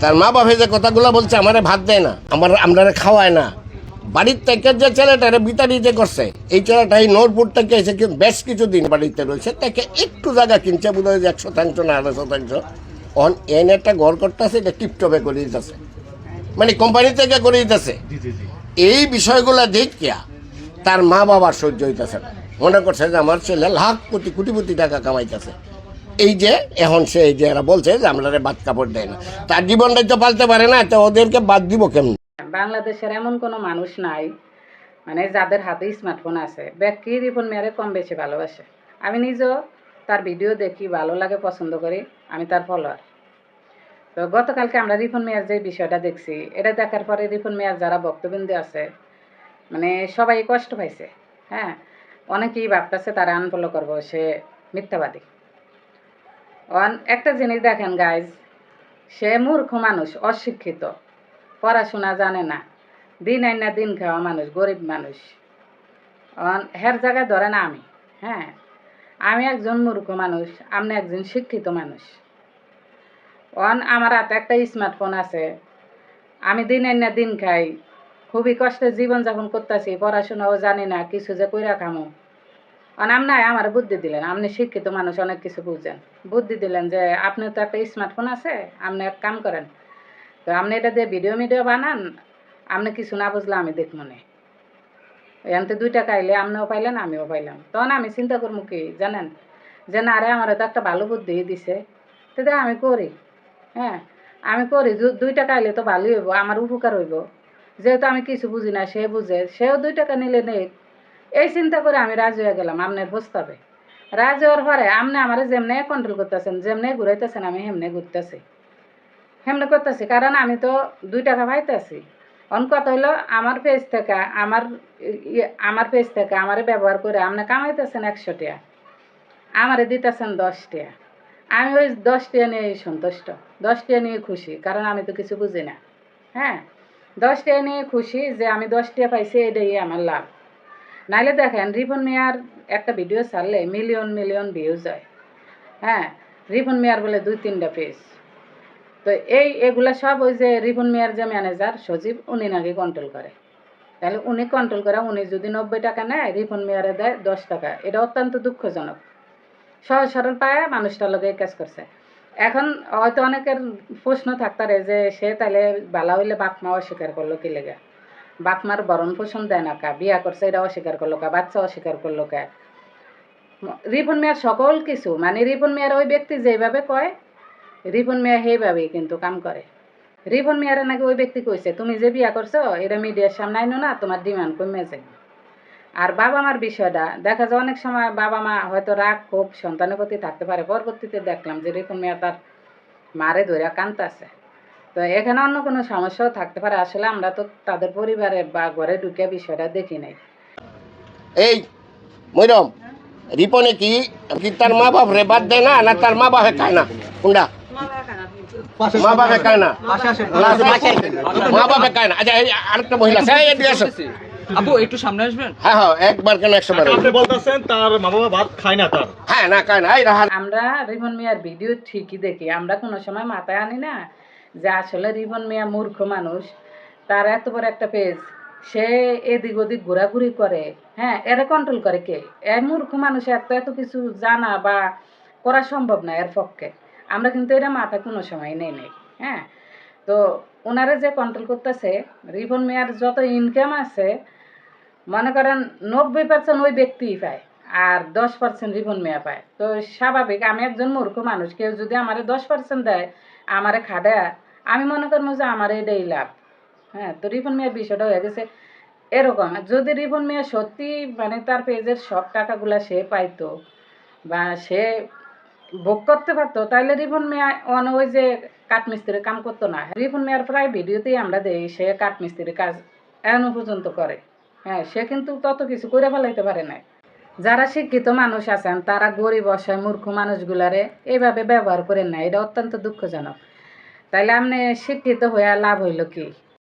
তার মা বাপে যে কথাগুলো বলছে আমারে ভাত দেয় না, আমরা খাওয়ায় না, বাড়ির থেকে যে ছেলেটারে বিতাড়িত করছে, এই ছেলেটা এই নূরপুর থেকে এসে বেশ কিছুদিন বাড়িতে রয়েছে, তাকে একটু জায়গা কিনছে বোধ হয় 100% না 200%, এনে একটা ঘর করতেছে, এটা টিপটপে করে দিতেছে, মানে কোম্পানি থেকে করে দিতেছে। এই বিষয়গুলো দেখিয়া তার মা বাবার সহ্য হইতেছে না, মনে করছে যে আমার ছেলে লাখ কোটি কোটি টাকা কামাইতেছে, এই যে এখন সে এই যে এরা বলছে যে আমরা বাদ কাপড় দেয় না, তার জীবনটাই তো পালতে পারে না, তো ওদেরকে বাদ দিব কেমন? বাংলাদেশের এমন কোনো মানুষ নাই মানে যাদের হাতে স্মার্টফোন আছে ব্যক্তি রিপন মিয়ারে কম বেশি ভালোবাসে। আমি নিজেও তার ভিডিও দেখি, ভালো লাগে, পছন্দ করি, আমি তার ফলোয়ার। তো গতকালকে আমরা রিপন মিয়ার যে বিষয়টা দেখছি, এটা দেখার পরে রিপন মিয়ার যারা ভক্তবৃন্দ আছে মানে সবাই কষ্ট পাইছে। হ্যাঁ, অনেকেই ভাবতেছে তারা আনফলো করবো, সে মিথ্যাবাদী। একটা জিনিস দেখেন গাইজ, সে মূর্খ মানুষ, অশিক্ষিত, পড়াশোনা জানে না, দিন আইনা দিন খাওয়া মানুষ, গরিব মানুষ। হের জায়গায় ধরেন আমি, হ্যাঁ, আমি একজন মূর্খ মানুষ, আপনি একজন শিক্ষিত মানুষ। আমার হাতে একটা স্মার্টফোন আছে, আমি দিন আইনা দিন খাই, খুবই কষ্টে জীবনযাপন করতেছি, পড়াশোনাও জানি না, কিছু যে কইরা খামো। আপনি আমার বুদ্ধি দিলেন, আপনি শিক্ষিত মানুষ, অনেক কিছু বুঝছেন, বুদ্ধি দিলেন যে আপনার তো একটা স্মার্টফোন আছে, আপনি এক কাম করেন, তো আপনি এটা দিয়ে ভিডিও বানান, আপনি কিছু না বুঝলে আমি দেখব না, এখানতে 2 টাকা আইলে আপনিও পাইলেন আমিও পাইলাম। তখন আমি চিন্তা করবো কি জানেন, যে না রে, আমার তো একটা ভালো বুদ্ধি দিছে, তো আমি করি। হ্যাঁ, আমি করি, 2 টাকা আইলে তো ভালোই হইব, আমার উপকার হইব, যেহেতু আমি কিছু বুঝি না, সে বুঝে, সেও 2 টাকা নিলে নেই, এই চিন্তা করে আমি রাজি হয়ে গেলাম আপনার প্রস্তাবে। রাজি হওয়ার পরে আপনি আমার যেমনে কন্ট্রোল করতেছেন, যেমনে ঘুরাইতেছেন, আমি হেমনে ঘুরতেছি, হেমনে করতেছি, কারণ আমি তো 2 টাকা পাইতেছি। কথা হইলো আমার পেজ থেকে আমারে ব্যবহার করে আপনি কামাইতেছেন 100 টাকা, আমারে দিতেছেন 10 টাকা, আমি ওই 10 টাকা নিয়ে সন্তুষ্ট, 10 টাকা নিয়ে খুশি, কারণ আমি তো কিছু বুঝি না। হ্যাঁ, 10 টাকা নিয়ে খুশি যে আমি 10 টাকা পাইছি, এটাই আমার লাভ। নাইলে দেখেন রিপন মিয়ার একটা ভিডিও ছাড়লে মিলিয়ন মিলিয়ন ভিউজ হয়। হ্যাঁ, রিপন মিয়ার বলে 2-3টা পেজ। তো এগুলা সব ওই যে রিপন মিয়ার যে ম্যানেজার সজীব, উনি নাকি কন্ট্রোল করে। তাহলে উনি কন্ট্রোল করে, উনি যদি 90 টাকা নেয়, রিপন মিয়ারে দেয় 10 টাকা, এটা অত্যন্ত দুঃখজনক। সহজ সরল পায়ে মানুষটার লোক এই কাজ করছে। এখন হয়তো অনেকের প্রশ্ন থাকতারে যে সে তাহলে বালা হইলে বাপ মা অস্বীকার করলো কি লেগে, বাপ মার ভরণ পোষণ দেয় না কা, বিয়া করছে এটা অস্বীকার করলো কা, বাচ্চা অস্বীকার করলো কা। রিপন মিয়ার সকল কিছু মানে রিপন মিয়ার ওই ব্যক্তি যেভাবে কয়, রিপন মিয়া সেইভাবেই কিন্তু কাম করে। রিপন মিয়ারে নাকি ওই ব্যক্তি কইছে, তুমি যে বিয়া করছো এটা মিডিয়ার সামনে আইনো না, তোমার ডিমান্ড কমে যায়। আর বাবা মার বিষয়টা দেখা যায়, অনেক সময় বাবা মা হয়তো রাগ ক্ষোভ সন্তানের প্রতি থাকতে পারে, পরবর্তীতে দেখলাম যে রিপন মিয়া তার মারে ধরে কাঁদতেছে। তো এখানে অন্য কোনো সমস্যাও থাকতে পারে, আসলে আমরা তো তাদের পরিবারে বা ঘরে ঢুকে বিষয়টা দেখি নাই। এই মৈরম, রিপনে কি কি তার মা বাপ রে বাদ দেয় না, না তার মা বাপে খায় না? কোনটা মা বাপে খায় না? মা বাপে খায় না। আচ্ছা, এই আরেকটা মহিলা আছে, এই এদিকে আসো। আপু একটু সামনে আসবেন। হ্যাঁ হ্যাঁ, একবার কেন 100 বার? আপনি বলতেছেন তার মা বাবা ভাত খায় না তার? হ্যাঁ, না খায় না। এই রাহার আমরা রিপন মিয়ার ভিডিও ঠিকই দেখি, আমরা কোনো সময় মাথায় আনি না যে আসলে রিপন মিয়া মূর্খ মানুষ, তার এত বড় একটা পেজ, সে এদিক ওদিক ঘোরাঘুরি করে। হ্যাঁ, এরা কন্ট্রোল করে কে? এর মূর্খ মানুষ এত কিছু জানা বা করা সম্ভব না এর পক্ষে। আমরা কিন্তু এটা মাথায় কোনো সময় নেই। হ্যাঁ, তো ওনারা যে কন্ট্রোল করতেছে, রিপন মিয়ার যত ইনকাম আছে মনে করেন 90% ওই ব্যক্তিই পায়, আর 10% রিপন মিয়া পায়। তো স্বাভাবিক, আমি একজন মূর্খ মানুষ, কেউ যদি আমারে 10% দেয়, আমারে খাডায়, আমি মনে করবো যে আমার এটাই লাভ। হ্যাঁ, তো রিপন মিয়ার বিষয়টা হয়ে গেছে এরকম। যদি রিপন মিয়া সত্যি মানে তার পেজের সব টাকাগুলা সে পাইতো বা সে ভোগ করতে পারতো, তাহলে রিপন মিয়া ওই যে কাঠমিস্ত্রির কাম করতো না। রিপন মিয়ার প্রায় ভিডিওতেই আমরা দেখি সে কাঠমিস্ত্রির কাজ এখনো পর্যন্ত করে। হ্যাঁ, সে কিন্তু তত কিছু করে ফেলাইতে পারে না। যারা শিক্ষিত মানুষ আছেন তারা গরিব অসহায় মূর্খ মানুষগুলারে এইভাবে ব্যবহার করেন না, এটা অত্যন্ত দুঃখজনক। তাইলে আপনি শিক্ষিত হয়ে লাভ হইল কি?